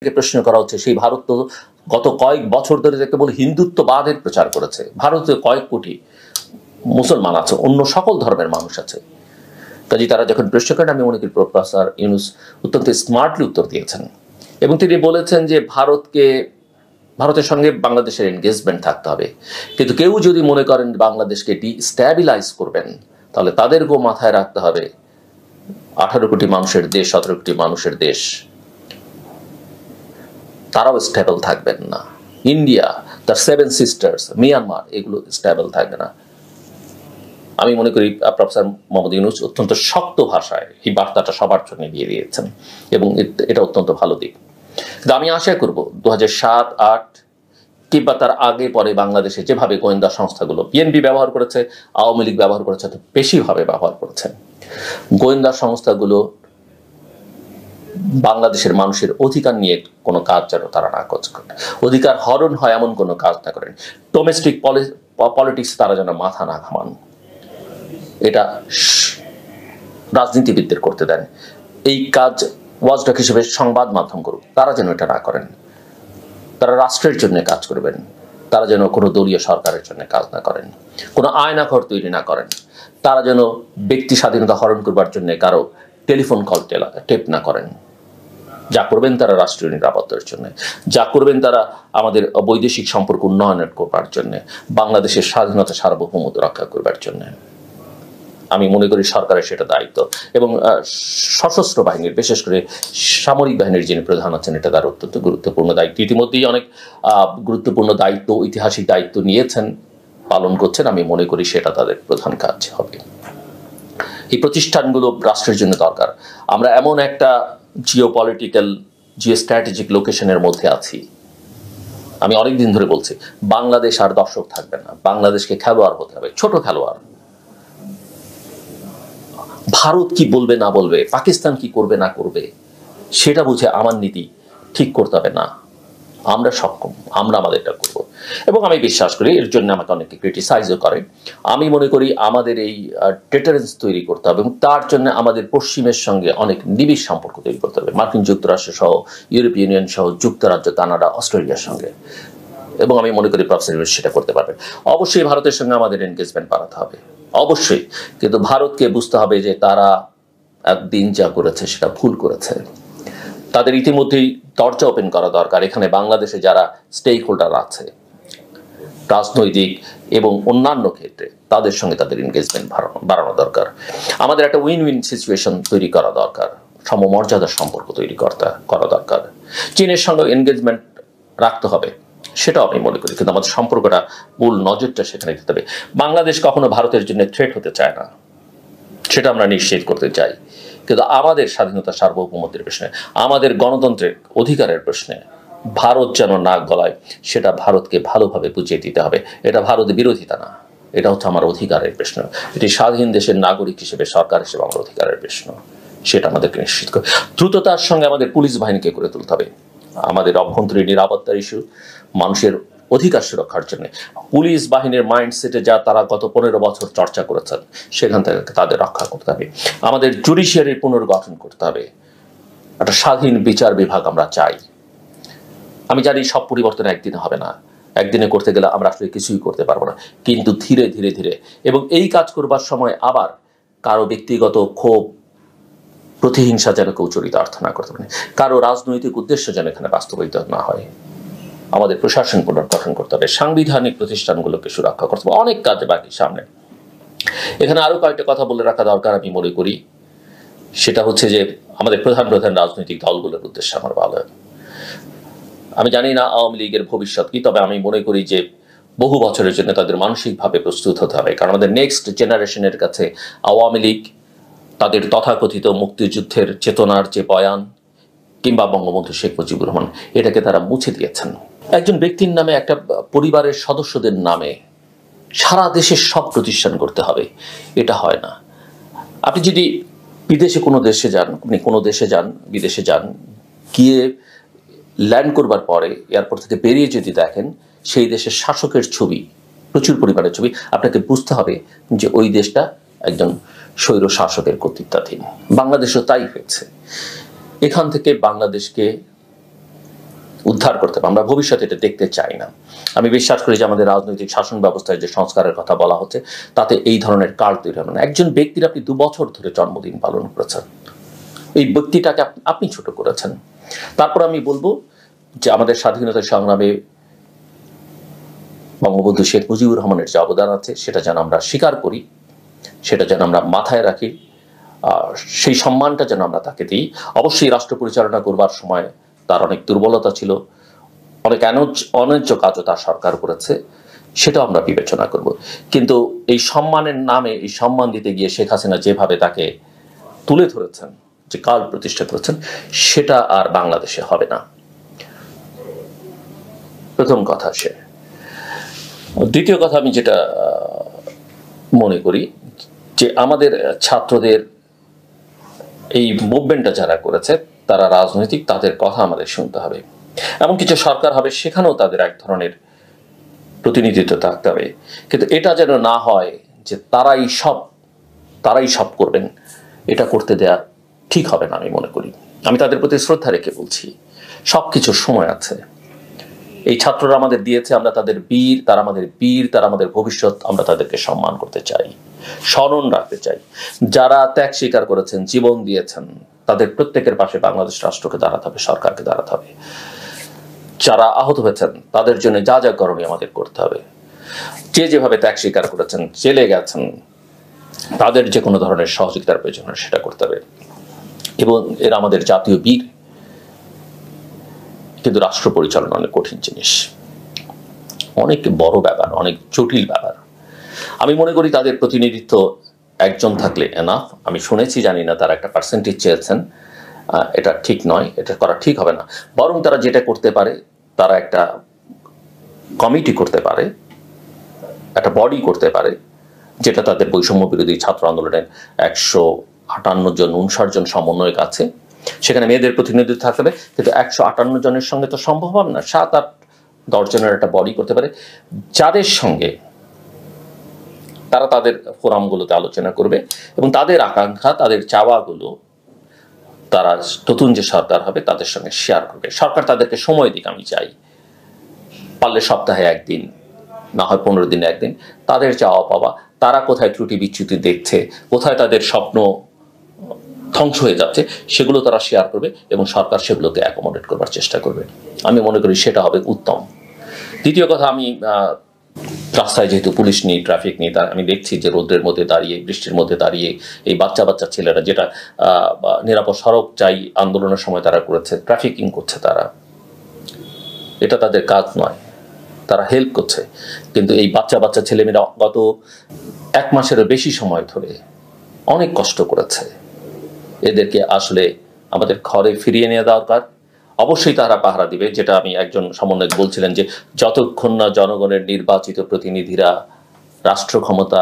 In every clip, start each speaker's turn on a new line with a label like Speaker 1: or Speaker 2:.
Speaker 1: প্রশ্ন করা হচ্ছে সেই ভারত তো গত কয়েক বছর ধরে কেবল হিন্দুত্ববাদের প্রচার করেছে। ভারতে কয়েক কোটি মুসলমান আছে, অন্য সকল ধর্মের মানুষ আছে। কাজে তারা যখন প্রশ্ন করেন, আমি মনে করি প্রফেসর ইউনূস অত্যন্ত স্মার্টলি উত্তর দিয়েছেন এবং তিনি বলেছেন যে ভারতের সঙ্গে বাংলাদেশের এনগেজমেন্ট থাকতে হবে, কিন্তু কেউ যদি মনে করেন বাংলাদেশকে ডিস্ট্যাবিলাইজ করবেন, তাহলে তাদেরকেও মাথায় রাখতে হবে 18 কোটি মানুষের দেশ, 17 কোটি মানুষের দেশ, তারাও স্টেবল থাকবেন না। ইন্ডিয়া, তার 7 সিস্টার্স, মিয়ানমার, এগুলো স্টেবল থাকবে না। আমি মনে করি প্রফেসর মোহাম্মদ ইউনূস অত্যন্ত শক্ত ভাষায় এই বার্তাটা সবার জন্য দিয়ে দিয়েছেন এবং এটা অত্যন্ত ভালো দিক। কিন্তু আমি আশা করব 2007-8 কিংবা তার আগে পরে বাংলাদেশে যেভাবে গোয়েন্দা সংস্থাগুলো বিএনপি ব্যবহার করেছে, আওয়ামী লীগ ব্যবহার করেছে, তো বেশিভাবে ব্যবহার করেছে, গোয়েন্দা সংস্থাগুলো বাংলাদেশের মানুষের অধিকার নিয়ে কোনো কাজ যেন তারা না করেন, অধিকার হরণ হয় এমন কোনো কাজ না করেন, ডোমেস্টিক পলিটিক্স তারা যেন মাথা না ঘামান, এটা রাজনীতিবিদদের করতে দেন। এই কাজ ওয়াচডগ হিসেবে সংবাদ মাধ্যম করুক, তারা যেন এটা না করেন। তারা রাষ্ট্রের জন্য কাজ করবেন, তারা যেন কোনো দলীয় সরকারের জন্য কাজ না করেন, কোনো আয়নাঘর তৈরি না করেন, তারা যেন ব্যক্তি স্বাধীনতা হরণ করবার জন্য কারো টেলিফোন কল টেপ না করেন। যা করবেন তারা রাষ্ট্রীয় নিরাপত্তার জন্য, যা করবেন তারা আমাদের বৈদেশিক সম্পর্ক উন্নয়নের করবার জন্য, বাংলাদেশের স্বাধীনতা সার্বভৌমত্ব রক্ষা করবার জন্য। আমি মনে করি সরকারের সেটা দায়িত্ব এবং সশস্ত্র বাহিনীর, বিশেষ করে সামরিক বাহিনীর যিনি প্রধান আছেন, এটা তার অত্যন্ত গুরুত্বপূর্ণ দায়িত্ব। ইতিমধ্যেই অনেক গুরুত্বপূর্ণ দায়িত্ব, ঐতিহাসিক দায়িত্ব নিয়েছেন, পালন করছেন। আমি মনে করি সেটা তাদের প্রধান কাজ হবে। এই প্রতিষ্ঠানগুলো রাষ্ট্রের জন্য দরকার। আমরা এমন একটা জিওপলিটিক্যাল, জিওস্ট্র্যাটেজিক লোকেশনের মধ্যে আছি। আমি অনেকদিন ধরে বলছি, বাংলাদেশ আর দর্শক থাকবে না, বাংলাদেশকে খেলোয়াড় হতে হবে, ছোট খেলোয়াড়। ভারত কি বলবে না বলবে, পাকিস্তান কি করবে না করবে, সেটা বুঝে আমার নীতি ঠিক করতে হবে না। আমরা সক্ষম, আমরা আমাদেরটা করব এবং আমি বিশ্বাস করি এর জন্য আমাকে অনেকে ক্রিটিসাইজও করে। আমি মনে করি আমাদের এই ডেটারেন্স তৈরি করতে হবে এবং তার জন্য আমাদের পশ্চিমের সঙ্গে অনেক নিবিড় সম্পর্ক তৈরি করতে হবে, মার্কিন যুক্তরাষ্ট্র সহ, ইউরোপীয় ইউনিয়ন সহ, যুক্তরাজ্য, কানাডা, অস্ট্রেলিয়ার সঙ্গে। এবং আমি মনে করি প্রফেসর ইউনূস সেটা করতে পারবে। অবশ্যই ভারতের সঙ্গে আমাদের এনগেজমেন্ট বাড়াতে হবে, অবশ্যই, কিন্তু ভারতকে বুঝতে হবে যে তারা একদিন যা করেছে সেটা ভুল করেছে। তাদের ইতিমধ্যেই দরজা ওপেন করা দরকার। এখানে বাংলাদেশে যারা স্টেক হোল্ডার আছে, রাজনৈতিক এবং অন্যান্য ক্ষেত্রে, তাদের সঙ্গে তাদের এনগেজমেন্ট বাড়ানো দরকার। আমাদের একটা উইন উইন সিচুয়েশন তৈরি করা দরকার, সমমর্যাদার সম্পর্ক তৈরি করা দরকার। চীনের সঙ্গে এনগেজমেন্ট রাখতে হবে, সেটাও আমি মনে করি, কিন্তু আমাদের সম্পর্কটা, মূল নজরটা সেখানে দিতে হবে। বাংলাদেশ কখনো ভারতের জন্য থ্রেট হতে চায় না, সেটা আমরা নিশ্চিত করতে চাই, কিন্তু আমাদের স্বাধীনতা সার্বভৌমত্বের প্রশ্নে, আমাদের গণতন্ত্রের অধিকারের প্রশ্নে ভারত যেন নাক গলায়, সেটা ভারতকে ভালোভাবে বুঝিয়ে দিতে হবে। এটা ভারত বিরোধিতা না, এটা হচ্ছে আমার অধিকারের প্রশ্ন। এটি স্বাধীন দেশের নাগরিক হিসেবে, সরকার হিসেবে আমার অধিকারের প্রশ্ন, সেটা আমাদেরকে নিশ্চিত করে দ্রুততার সঙ্গে আমাদের পুলিশ বাহিনীকে করে তুলতে হবে। আমাদের অভ্যন্তরীণ নিরাপত্তার ইস্যু, মানুষের অধিকার সুরক্ষার জন্য পুলিশ বাহিনীর মাইন্ডসেটে যা তারা গত 15 বছর চর্চা করেছেন, সেখান থেকে তাদের রক্ষা করতে হবে। আমাদের জুডিশিয়ারির পুনর্গঠন করতে হবে, একটা স্বাধীন বিচার বিভাগ আমরা চাই। আমি জানি সব পরিবর্তন একদিনে হবে না, একদিনে করতে গেলে আমরা আসলে কিছুই করতে পারবো না, কিন্তু ধীরে ধীরে ধীরে, এবং এই কাজ করবার সময় আবার কারো ব্যক্তিগত ক্ষোভ, প্রতিহিংসা যেন কেউ চরিতার্থ না করতে পারে, কারো রাজনৈতিক উদ্দেশ্য যেন এখানে বাস্তবায়িত না হয়। আমাদের প্রশাসন পুনর্গঠন করতে হবে, সাংবিধানিক প্রতিষ্ঠানগুলোকে সুরক্ষা করতে হবে, অনেক কাজ বাকি সামনে। এখানে আরো কয়েকটা কথা বলে রাখা দরকার আমি মনে করি, সেটা হচ্ছে যে আমাদের প্রধান রাজনৈতিক দলগুলোর উদ্দেশ্যে আমার ভালো। আমি জানি না আওয়ামী লীগের ভবিষ্যৎ কি, তবে আমি মনে করি যে বহু বছরের জন্য তাদের মানসিকভাবে প্রস্তুত হতে হবে, কারণ আমাদের নেক্সট জেনারেশনের কাছে আওয়ামী লীগ তাদের তথাকথিত মুক্তিযুদ্ধের চেতনার যে বয়ান, কিংবা বঙ্গবন্ধু শেখ মুজিবুর রহমান, এটাকে তারা মুছে দিয়েছেন। একজন ব্যক্তির নামে, একটা পরিবারের সদস্যদের নামে সারা দেশের সব প্রতিষ্ঠান করতে হবে, এটা হয় না। আপনি যদি বিদেশে কোনো দেশে যান, আপনি কোনো দেশে যান, বিদেশে যান, গিয়ে ল্যান্ড করবার পরে এয়ারপোর্ট থেকে বেরিয়ে যদি দেখেন সেই দেশের শাসকের ছবি, প্রচুর পরিমাণের ছবি, আপনাকে বুঝতে হবে যে ওই দেশটা একজন স্বৈর শাসকের কর্তৃত্বাধীন। বাংলাদেশও তাই হয়েছে। এখান থেকে বাংলাদেশকে উদ্ধার করতে পারবো। আমরা ভবিষ্যতে এটা দেখতে চাই না। আমি বিশ্বাস করি যে আমাদের রাজনৈতিক শাসন ব্যবস্থায় যে সংস্কারের কথা বলা হচ্ছে তাতে এই ধরনের কাল তৈরি হবে না। একজন ব্যক্তির আপনি 2 বছর ধরে জন্মদিন পালন করেছেন, এই ব্যক্তিটাকে আপনি ছোট করেছেন। তারপর আমি বলবো যে আমাদের স্বাধীনতা সংগ্রামে বঙ্গবন্ধু শেখ মুজিবুর রহমানের যে অবদান আছে সেটা যেন আমরা স্বীকার করি, সেটা যেন আমরা মাথায় রাখি, সেই সম্মানটা যেন আমরা তাকে দিই। অবশ্যই রাষ্ট্র পরিচালনা করবার সময় তার অনেক দুর্বলতা ছিল, অনেক অন্যায্য কাজও তার সরকার করেছে, সেটাও আমরা বিবেচনা করব। কিন্তু এই সম্মানের নামে এই সম্মান দিতে গিয়ে শেখ হাসিনা যেভাবে তাকে তুলে ধরেছেন, যে কাল প্রতিষ্ঠা করেছেন, সেটা আর বাংলাদেশে হবে না। প্রথম কথা সে। দ্বিতীয় কথা আমি যেটা মনে করি যে আমাদের ছাত্রদের এই মুভমেন্টটা যারা করেছে তারা রাজনৈতিক, তাদের কথা আমাদের শুনতে হবে। এমন কিছু সরকার হবে সেখানেও তাদের এক ধরনের প্রতিনিধিত্ব থাকতে হবে, কিন্তু এটা যেন না হয় যে তারাই সব করবেন। এটা করতে দেয়া ঠিক হবে না আমি মনে করি। আমি তাদের প্রতি শ্রদ্ধা রেখে বলছি, সবকিছুর সময় আছে। এই ছাত্ররা আমাদের দিয়েছে, আমরা তাদের বীর, তারা আমাদের বীর, তারা আমাদের ভবিষ্যৎ। আমরা তাদেরকে সম্মান করতে চাই, স্মরণ রাখতে চাই। যারা ত্যাগ স্বীকার করেছেন, জীবন দিয়েছেন, তাদের প্রত্যেকের পাশে বাংলাদেশ রাষ্ট্রকে দাঁড়াতে হবে, সরকারকে দাঁড়াতে হবে। যারা আহত হয়েছেন তাদের জন্য যা যা করণীয় আমাদের করতে হবে। যে যেভাবে ত্যাগ স্বীকার করেছেন, জেলে গেছেন, তাদের যে কোনো ধরনের সহযোগিতার প্রয়োজন সেটা করতে হবে। এবং এরা আমাদের জাতীয় বীর। কিন্তু রাষ্ট্র পরিচালনা অনেক কঠিন জিনিস, অনেক বড় ব্যাপার, অনেক জটিল ব্যাপার। আমি মনে করি তাদের প্রতিনিধিত্ব একজন থাকলে এনাফ। আমি শুনেছি, জানি না, তারা একটা পার্সেন্টেজ চেয়েছেন। এটা ঠিক নয়, এটা করা ঠিক হবে না। বরং তারা যেটা করতে পারে, তারা একটা কমিটি করতে পারে, একটা বডি করতে পারে, যেটা তাদের বৈষম্য বিরোধী ছাত্র আন্দোলনের 158 জন 59 জন সমন্বয়ক আছে, সেখানে মেয়েদের প্রতিনিধিত্ব থাকতে হবে। কিন্তু 158 জনের সঙ্গে তো সম্ভব হবে না। 7-8-10 জনের একটা বডি করতে পারে, যাদের সঙ্গে তারা তাদের ফোরামগুলোতে আলোচনা করবে এবং তাদের আকাঙ্ক্ষা, তাদের চাওয়াগুলো তারা নতুন যে সরকার হবে তাদের সঙ্গে শেয়ার করবে। সরকার তাদেরকে সময় দিক, আমি চাই পারলে সপ্তাহে একদিন, না হয় 15 দিনে একদিন, তাদের চাওয়া পাওয়া, তারা কোথায় ত্রুটি বিচ্যুতি দেখছে, কোথায় তাদের স্বপ্ন ধ্বংস হয়ে যাচ্ছে, সেগুলো তারা শেয়ার করবে এবং সরকার সেগুলোকে অ্যাকোমোডেট করবার চেষ্টা করবে। আমি মনে করি সেটা হবে উত্তম। দ্বিতীয় কথা, আমি রাস্তায় যেহেতু পুলিশ নেই, ট্রাফিক নেই, আমি দেখছি যে রোদ্রের মধ্যে দাঁড়িয়ে, বৃষ্টির মধ্যে দাঁড়িয়ে এই বাচ্চা ছেলেরা যেটা নিরাপদ সড়ক চাই আন্দোলনের সময় তারা করেছে, ট্রাফিকিং করছে তারা। এটা তাদের কাজ নয়, তারা হেল্প করছে। কিন্তু এই বাচ্চা ছেলেমেয়েরা গত 1 মাসেরও বেশি সময় ধরে অনেক কষ্ট করেছে। এদেরকে আসলে আমাদের ঘরে ফিরিয়ে নেওয়া দরকার। অবশ্যই তারা পাহারা দিবে, যেটা আমি একজন সমন্বয়ক বলছিলেন যে যতক্ষণ না জনগণের নির্বাচিত প্রতিনিধিরা রাষ্ট্র ক্ষমতা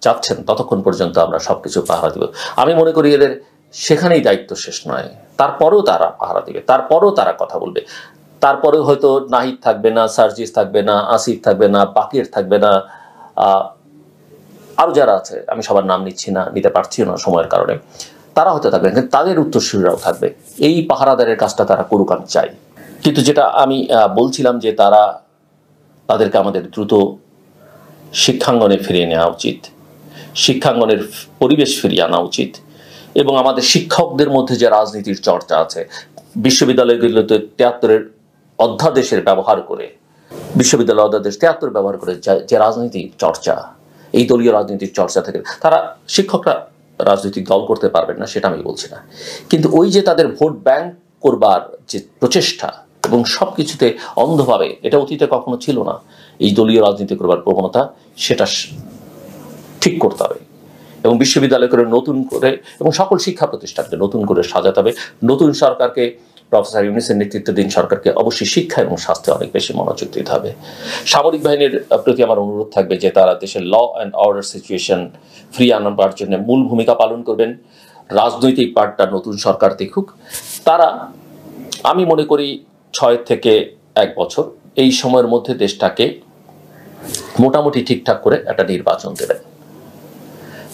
Speaker 1: চাচ্ছেন ততক্ষণ পর্যন্ত আমরা সবকিছু পাহারা দিব। আমি মনে করি এদের সেখানেই দায়িত্ব শেষ নয়, তারপরেও তারা পাহারা দিবে, তারপরেও তারা কথা বলবে, তারপরেও হয়তো নাহিদ থাকবে না, সার্জিস থাকবে না, আসিফ থাকবে না, বাকির থাকবে না, আরো যারা আছে আমি সবার নাম নিতে পারছি না সময়ের কারণে, তারা হয়তো থাকবে, কিন্তু তাদের উত্তরসূরিরাও থাকবে। এই পাহারাদারের কাজটা তারা করুক, আমি চাই। কিন্তু যেটা আমি বলছিলাম যে তাদেরকে আমাদের দ্রুত শিক্ষাঙ্গনে ফিরিয়ে নেওয়া উচিত, শিক্ষাঙ্গনের পরিবেশ ফিরিয়ে আনা উচিত। এবং আমাদের শিক্ষকদের মধ্যে যে রাজনীতির চর্চা আছে, বিশ্ববিদ্যালয়গুলোতে 73-এর অধ্যাদেশের ব্যবহার করে, বিশ্ববিদ্যালয় অধ্যাদেশ 73 ব্যবহার করে যে রাজনীতির চর্চা, এই দলীয় রাজনীতির চর্চা থেকে তারা, শিক্ষকরা রাজনৈতিক দল করতে পারবেন না সেটা আমি বলছি না, কিন্তু ওই যে তাদের ভোট ব্যাংক করবার যে প্রচেষ্টা এবং সবকিছুতে অন্ধভাবে, এটা অতীতে কখনো ছিল না, এই দলীয় রাজনীতি করবার প্রবণতা, সেটা ঠিক করতে হবে। এবং বিশ্ববিদ্যালয় করে নতুন করে এবং সকল শিক্ষা প্রতিষ্ঠানকে নতুন করে সাজাতে হবে। নতুন সরকারকে, প্রফেসর ইউনূসের নেতৃত্বাধীন সরকারকে অবশ্যই শিক্ষা এবং স্বাস্থ্যে অনেক বেশি মনোযোগ দিতে হবে। সামরিক বাহিনীর প্রতি আমার অনুরোধ থাকবে যে তারা দেশের ল অ্যান্ড অর্ডার সিচুয়েশন ফিরিয়ে আনবার জন্য মূল ভূমিকা পালন করবেন। রাজনৈতিক পার্টটা নতুন সরকার দেখুক। তারা, আমি মনে করি 6 থেকে 1 বছর এই সময়ের মধ্যে দেশটাকে মোটামুটি ঠিকঠাক করে একটা নির্বাচন দেবেন।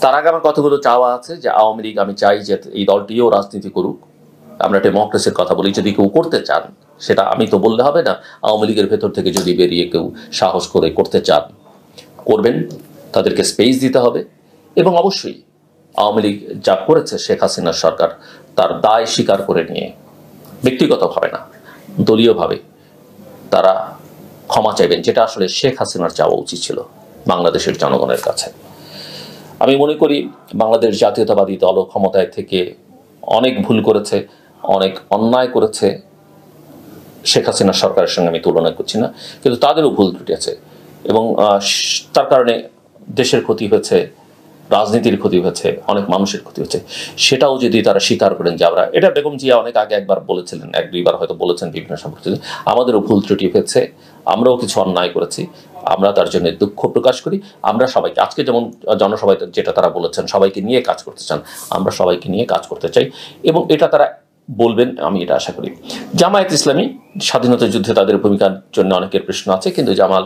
Speaker 1: তার আগে আমার কতগুলো চাওয়া আছে যে আওয়ামী লীগ, আমি চাই যে এই দলটিও রাজনীতি করুক। আমরা ডেমোক্রেসির কথা বলি, যদি কেউ করতে চান সেটা আমি তো বললে হবে না। আওয়ামী লীগের ভেতর থেকে যদি বেরিয়ে কেউ সাহস করে করতে চান করবেন, তাদেরকে স্পেস দিতে হবে। এবং অবশ্যই আওয়ামী লীগ যা করেছে শেখ হাসিনার সরকার তার দায় স্বীকার করে নিয়ে ব্যক্তিগতভাবে না দলীয়ভাবে তারা ক্ষমা চাইবেন, যেটা আসলে শেখ হাসিনার চাওয়া উচিত ছিল বাংলাদেশের জনগণের কাছে। আমি মনে করি বাংলাদেশ জাতীয়তাবাদী দল ক্ষমতায় থেকে অনেক ভুল করেছে, অনেক অন্যায় করেছে। শেখ হাসিনা সরকারের সঙ্গে আমি তুলনা করছি না, কিন্তু তাদেরও ভুল ত্রুটি আছে এবং তার কারণে দেশের ক্ষতি হয়েছে, রাজনীতির ক্ষতি হয়েছে, অনেক মানুষের ক্ষতি হয়েছে। সেটাও যদি তারা স্বীকার করেন যে আমরা, এটা বেগম জিয়া অনেক আগে একবার বলেছিলেন, এক দুইবার হয়তো বলেছেন বিভিন্ন সম্পর্কে, আমাদেরও ভুল ত্রুটি হয়েছে, আমরাও কিছু অন্যায় করেছি, আমরা তার জন্য দুঃখ প্রকাশ করি। আমরা সবাইকে, আজকে যেমন জনসভায় যেটা তারা বলেছেন সবাইকে নিয়ে কাজ করতে চান, আমরা সবাইকে নিয়ে কাজ করতে চাই এবং এটা তারা বলবেন আমি এটা আশা করি। জামায়াত ইসলামী স্বাধীনতা যুদ্ধে তাদের ভূমিকার জন্য অনেকের প্রশ্ন আছে, কিন্তু জামাল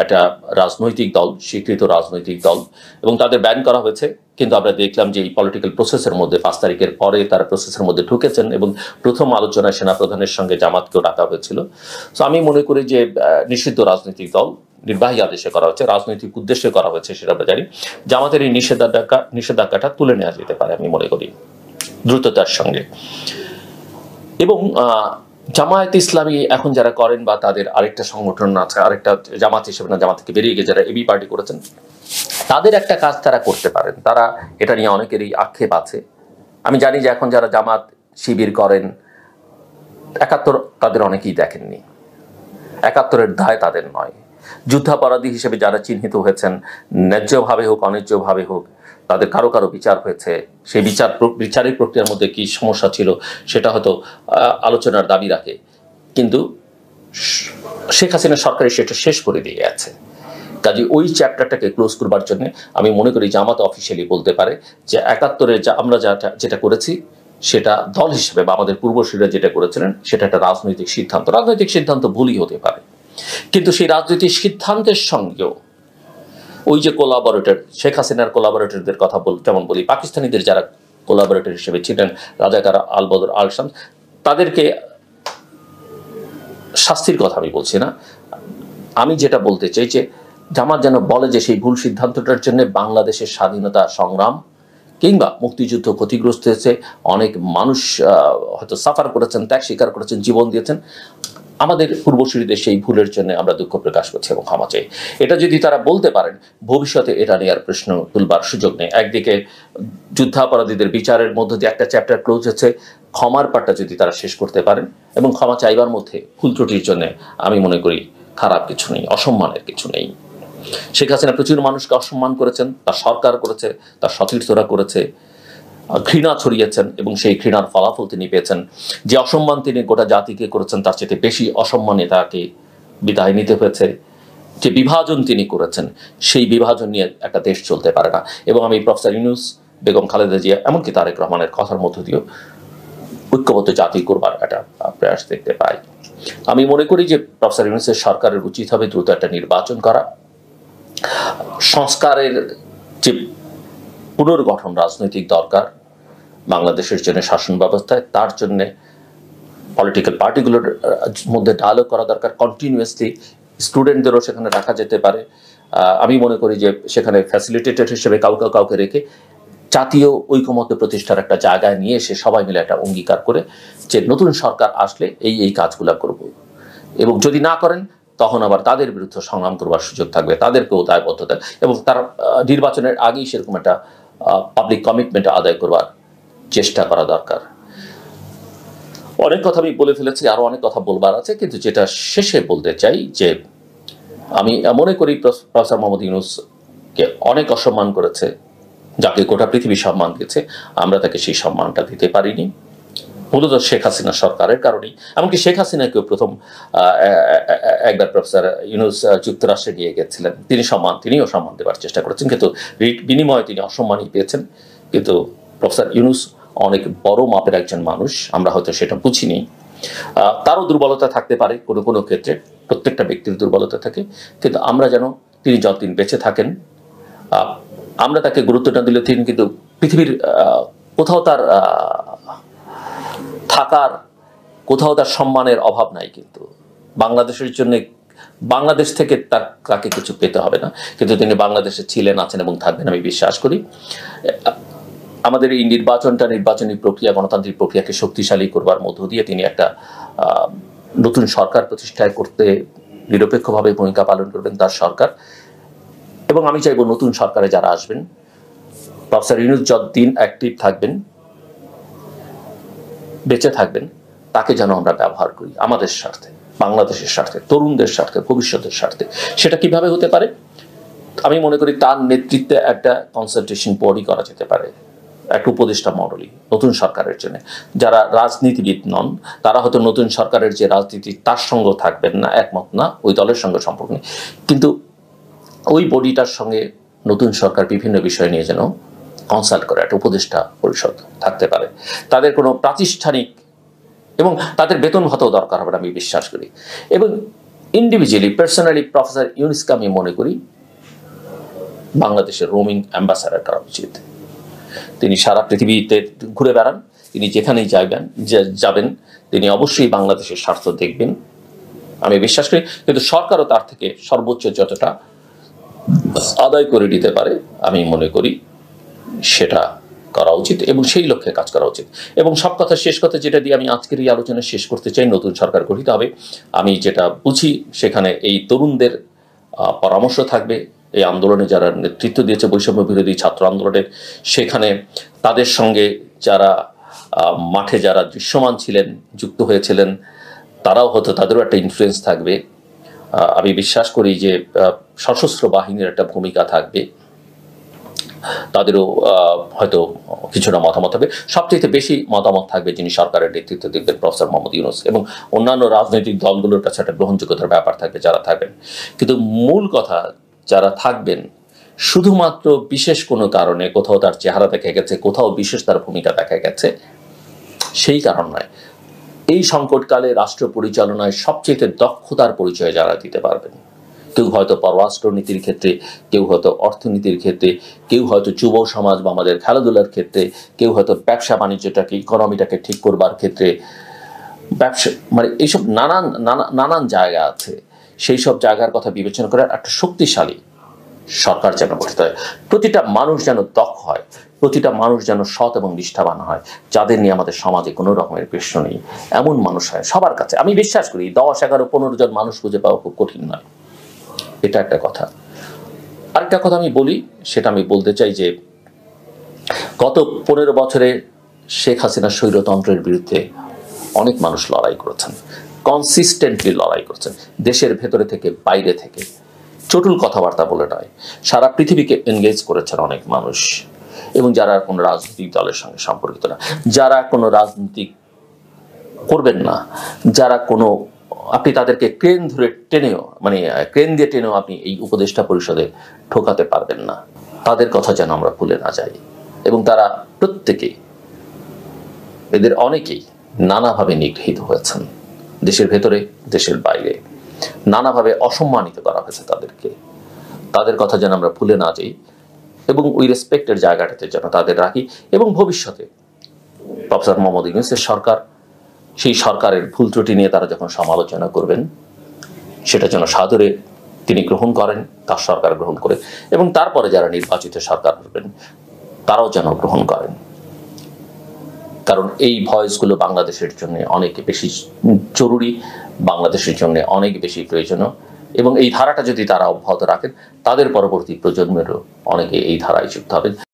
Speaker 1: একটা রাজনৈতিক দল, স্বীকৃত রাজনৈতিক দল এবং তাদের ব্যান করা হয়েছে। কিন্তু আমরা দেখলাম যে এই পলিটিক্যাল প্রসেসের মধ্যে 5 তারিখের পরে তারা প্রসেসের মধ্যে ঢুকেছেন এবং প্রথম আলোচনায় সেনাপ্রধানের সঙ্গে জামাতকেও ডাকা হয়েছিল। তো আমি মনে করি যে নিষিদ্ধ রাজনৈতিক দল নির্বাহী আদেশে করা হচ্ছে, রাজনৈতিক উদ্দেশ্যে করা হয়েছে সেটা আমরা জানি। জামাতের এই নিষেধাজ্ঞাটা তুলে নেওয়া যেতে পারে আমি মনে করি দ্রুততার সঙ্গে। এবং জামায়াত ইসলামী এখন যারা করেন বা তাদের আরেকটা সংগঠন আছে, আরেকটা জামাত হিসেবে না, জামাত থেকে বেরিয়ে গিয়ে যারা এবি পার্টি করেছেন, তাদের একটা কাজ তারা করতে পারেন। তারা এটা নিয়ে অনেকেরই আক্ষেপ আছে। আমি জানি যে এখন যারা জামাত শিবির করেন 71 তাদের অনেকেই দেখেননি, 71-এর দায় তাদের নয়। যুদ্ধাপরাধী হিসেবে যারা চিহ্নিত হয়েছেন, ন্যায্যভাবে হোক অন্যায্যভাবে হোক, তাদের কারো কারো বিচার হয়েছে, সেই বিচারিক প্রক্রিয়ার মধ্যে কি সমস্যা ছিল সেটা হয়তো আলোচনার দাবি রাখে, কিন্তু শেখ হাসিনা সরকারি সেটা শেষ করে দিয়ে গেছে। কাজে ওই চ্যাপ্টারটাকে ক্লোজ করবার জন্য আমি মনে করি জামাত অফিসিয়ালি বলতে পারে যে 71-এ আমরা যেটা করেছি সেটা দল হিসেবে বা আমাদের পূর্বসূরীরা যেটা করেছিলেন সেটা একটা রাজনৈতিক সিদ্ধান্ত। রাজনৈতিক সিদ্ধান্ত ভুলই হতে পারে, কিন্তু সেই রাজনৈতিক সিদ্ধান্তের সঙ্গেও ওই যে কোলাবরেটর, শেখ হাসিনার কোলাবরেটরদের কথা যেমন বলি, পাকিস্তানিদের যারা কোলাবরেটর হিসেবে ছিলেন, রাজাকার আল বদর আল শামস, তাদেরকে শাস্তির কথা আমি বলছি না। আমি যেটা বলতে চাই যে জামাত যেন বলে যে সেই ভুল সিদ্ধান্তটার জন্য বাংলাদেশের স্বাধীনতা সংগ্রাম কিংবা মুক্তিযুদ্ধ ক্ষতিগ্রস্ত হয়েছে, অনেক মানুষ হয়তো সাফার করেছেন, ত্যাগ স্বীকার করেছেন, জীবন দিয়েছেন। আমাদের পূর্বসূরীদের সেই ভুলের জন্য আমরা দুঃখ প্রকাশ করছি এবং ক্ষমা চাই। এটা যদি তারা বলতে পারেন, ভবিষ্যতে এটা নিয়ে আর প্রশ্ন তুলবার সুযোগ নেই। একদিকে যুদ্ধাপরাধীদের বিচারের মধ্যে যে একটা চ্যাপ্টার ক্লোজ হচ্ছে, ক্ষমার পাঠটা যদি তারা শেষ করতে পারেন এবং ক্ষমা চাইবার মধ্যে ভুল ত্রুটির জন্য আমি মনে করি খারাপ কিছু নেই, অসম্মানের কিছু নেই। শেখ হাসিনা প্রচুর মানুষকে অসম্মান করেছেন, তার সরকার করেছে, তার সতীর্থরা করেছে, ঘৃণা ছড়িয়েছেন এবং সেই ঘৃণার ফলাফল তিনি পেয়েছেন। যে অসম্মান তিনি গোটা জাতিকে করেছেন তার চেয়ে বেশি অসম্মানে তাকে বিদায় নিতে হয়েছে। যে বিভাজন তিনি করেছেন সেই বিভাজন নিয়ে একটা দেশ চলতে পারে না। এবং আমি প্রফেসর ইউনূস, বেগম খালেদা জিয়া, এমনকি তারেক রহমানের কথার মধ্য দিয়েও ঐক্যবদ্ধ জাতি করবার একটা প্রয়াস দেখতে পাই। আমি মনে করি যে প্রফেসর ইউনূসের সরকারের উচিত হবে দ্রুত একটা নির্বাচন করা, সংস্কারের যে পুনর্গঠন রাজনৈতিক দরকার বাংলাদেশের জন্য শাসন ব্যবস্থায়, তার জন্য পলিটিক্যাল পার্টিগুলোর মধ্যে ডায়ালগ করা দরকার। কন্টিনিউয়াসলি স্টুডেন্টদেরও সেখানে রাখা যেতে পারে। আমি মনে করি যে সেখানে ফ্যাসিলিটেটর হিসেবে কাউকে রেখে জাতীয় ঐকমত্য প্রতিষ্ঠার একটা জায়গায় নিয়ে এসে সবাই মিলে একটা অঙ্গীকার করে যে নতুন সরকার আসলে এই কাজগুলো করব, এবং যদি না করেন তখন আবার তাদের বিরুদ্ধে সংগ্রাম করবার সুযোগ থাকবে, তাদেরকেও দায়বদ্ধতা, এবং তার নির্বাচনের আগেই সেরকম একটা পাবলিক কমিটমেন্ট আদায় করবার চেষ্টা করা দরকার। অনেক কথা আমি বলে ফেলেছি, আরো অনেক কথা বলবার আছে, কিন্তু যেটা শেষে বলতে চাই যে আমি মনে করি প্রফেসর মোহাম্মদ ইউনূসকে অনেক অসম্মান করেছে, যাকে গোটা পৃথিবী সম্মান দিয়েছে, আমরা তাকে সেই সম্মানটা দিতে পারিনি, মূলত শেখ হাসিনা সরকারের কারণেই। এমনকি শেখ হাসিনাকেও প্রথম একবার প্রফেসর ইউনূস যুক্তরাষ্ট্রে নিয়ে গেছিলেন, তিনিও সম্মান দেওয়ার চেষ্টা করেছেন, কিন্তু বিনিময়ে তিনি অসম্মানই পেয়েছেন। কিন্তু প্রফেসর ইউনূস অনেক বড় মাপের একজন মানুষ, আমরা হয়তো সেটা বুঝিনি। তারও দুর্বলতা থাকতে পারে কোনো কোনো ক্ষেত্রে, প্রত্যেকটা ব্যক্তির দুর্বলতা থাকে, কিন্তু আমরা যেন তিনি যতদিন বেঁচে থাকেন, আমরা তাকে গুরুত্ব না দিলে তিনি কিন্তু পৃথিবীর কোথাও তার থাকার কোথাও তার সম্মানের অভাব নাই, কিন্তু বাংলাদেশের জন্য বাংলাদেশ থেকে তাকে কিছু পেতে হবে না, কিন্তু তিনি বাংলাদেশে ছিলেন, আছেন এবং থাকবেন আমি বিশ্বাস করি। আমাদের এই নির্বাচনী প্রক্রিয়া, গণতান্ত্রিক প্রক্রিয়াকে শক্তিশালী করবার মধ্য দিয়ে তিনি একটা নতুন সরকার প্রতিষ্ঠা করতে নিরপেক্ষভাবে ভূমিকা পালন করবেন তার সরকার। এবং আমি চাইব নতুন সরকারে যারা আসবেন, প্রফেসর ইউনূস যতদিন অ্যাক্টিভ থাকবেন, বেঁচে থাকবেন, তাকে যেন আমরা ব্যবহার করি আমাদের স্বার্থে, বাংলাদেশের স্বার্থে, তরুণদের স্বার্থে, ভবিষ্যতের স্বার্থে। সেটা কিভাবে হতে পারে? আমি মনে করি তার নেতৃত্বে একটা কনসালটেশন বডি করা যেতে পারে, একটা উপদেষ্টা মণ্ডলী নতুন সরকারের জন্য। যারা রাজনীতিবিদ নন, তারা হয়তো নতুন সরকারের যে রাজনীতি তার সঙ্গে থাকবেন না, একমত না, ওই দলের সঙ্গে সম্পর্ক নেই, কিন্তু ওই বডিটার সঙ্গে নতুন সরকার বিভিন্ন বিষয় নিয়ে যেন কনসাল্ট করে একটা উপদেষ্টা পরিষদ থাকতে পারে। তাদের কোনো প্রাতিষ্ঠানিক এবং তাদের বেতন ভাতাও দরকার হবে আমি বিশ্বাস করি। এবং ইন্ডিভিজুয়ালি পার্সোনালি প্রফেসর ইউনূসকে আমি মনে করি বাংলাদেশের রোমিং অ্যাম্বাসাডার করা উচিত। তিনি সারা পৃথিবীতে ঘুরে বেড়ান, তিনি যেখানেই যাবেন তিনি অবশ্যই বাংলাদেশের স্বার্থ দেখবেন আমি বিশ্বাস করি, কিন্তু সরকারও তার থেকে সর্বোচ্চ যতটা আদায় করে দিতে পারে আমি মনে করি সেটা করা উচিত এবং সেই লক্ষ্যে কাজ করা উচিত। এবং সব কথা শেষ কথা যেটা দিয়ে আমি আজকের এই আলোচনা শেষ করতে চাই, নতুন সরকার গঠিত হবে, আমি যেটা বুঝি সেখানে এই তরুণদের পরামর্শ থাকবে, এই আন্দোলনে যারা নেতৃত্ব দিয়েছে বৈষম্য বিরোধী ছাত্র আন্দোলনের, সেখানে তাদের সঙ্গে যারা মাঠে যারা দৃশ্যমান ছিলেন, যুক্ত হয়েছিলেন, তারাও হয়তো তাদেরও একটা ইনফ্লুয়েন্স থাকবে। আমি বিশ্বাস করি যে সশস্ত্র বাহিনীর একটা ভূমিকা থাকবে, তাদেরও হয়তো কিছুটা মতামত হবে। সবচেয়ে বেশি মতামত থাকবে যিনি সরকারের নেতৃত্ব দেখবেন প্রফেসর মোহাম্মদ ইউনূস, এবং অন্যান্য রাজনৈতিক দলগুলোর কাছে একটা গ্রহণযোগ্যতার ব্যাপার থাকবে যারা থাকবেন। কিন্তু মূল কথা, যারা থাকবেন শুধুমাত্র বিশেষ কোনো কারণে, কোথাও তার চেহারা দেখা গেছে, কোথাও বিশেষ তার ভূমিকা দেখা গেছে, সেই কারণ নয়। এই সংকটকালে রাষ্ট্র পরিচালনায় সবচেয়ে দক্ষতার পরিচয় যারা দিতে পারবেন, কেউ হয়তো পররাষ্ট্র নীতির ক্ষেত্রে, কেউ হয়তো অর্থনীতির ক্ষেত্রে, কেউ হয়তো যুব সমাজ বা আমাদের খেলাধুলার ক্ষেত্রে, কেউ হয়তো ব্যবসা বাণিজ্যটাকে, ইকোনমিটাকে ঠিক করবার ক্ষেত্রে, ব্যবসা মানে এইসব নানান জায়গা আছে। সেই সব জায়গার কথা বিবেচনা করে একটা শক্তিশালী সরকার যেন গঠিত হয়, প্রতিটা মানুষ যেন দক্ষ হয়, প্রতিটা মানুষ যেন সৎ এবং নিষ্ঠাবান হয়, যাদের নিয়ে আমাদের সমাজে কোনো রকমের প্রশ্ন নেই, এমন মানুষ হয় সবার কাছে। আমি বিশ্বাস করি 10, 11, 15 জন মানুষ খুঁজে পাওয়া খুব কঠিন নয়, এটা একটা কথা। আরেকটা কথা আমি বলি, সেটা আমি বলতে চাই যে গত 15 বছরে শেখ হাসিনার স্বৈরতন্ত্রের বিরুদ্ধে অনেক মানুষ লড়াই করেছেন, কনসিস্টেন্টলি লড়াই করছেন, দেশের ভেতরে থেকে বাইরে থেকে, চটুল কথাবার্তা বলে নয়, সারা পৃথিবীকে এনগেজ করেছেন অনেক মানুষ। এবং যারা কোনো রাজনৈতিক দলের সঙ্গে সম্পর্কিত না, যারা কোনো রাজনীতি করবেন না, যারা কোনো, আপনি তাদেরকে ক্রেন ধরে টেনেও, মানে ক্রেন দিয়ে টেনেও আপনি এই উপদেষ্টা পরিষদে ঢোকাতে পারবেন না, তাদের কথা যেন আমরা ভুলে না যাই। এবং তারা প্রত্যেকেই, এদের অনেকেই নানাভাবে নিগৃহীত হয়েছেন, দেশের ভেতরে দেশের বাইরে নানাভাবে অসম্মানিত করা হয়েছে তাদেরকে, তাদের কথা যেন আমরা ভুলে না যাই এবং ওই রেসপেক্টের জায়গাটাতে যেন তাদের রাখি। এবং ভবিষ্যতে প্রফেসর মোহাম্মদ ইউনূসের সরকার, সেই সরকারের ভুল ত্রুটি নিয়ে তারা যখন সমালোচনা করবেন, সেটা যেন সাদরে তিনি গ্রহণ করেন, তার সরকার গ্রহণ করে, এবং তারপরে যারা নির্বাচিত সরকার হবেন তারাও যেন গ্রহণ করেন। কারণ এই ভয়েসগুলো বাংলাদেশের জন্য অনেক বেশি জরুরি, বাংলাদেশের জন্য অনেক বেশি প্রয়োজনীয়, এবং এই ধারাটা যদি তারা অব্যাহত রাখেন, তাদের পরবর্তী প্রজন্মেরও অনেকে এই ধারায় যুক্ত হবেন।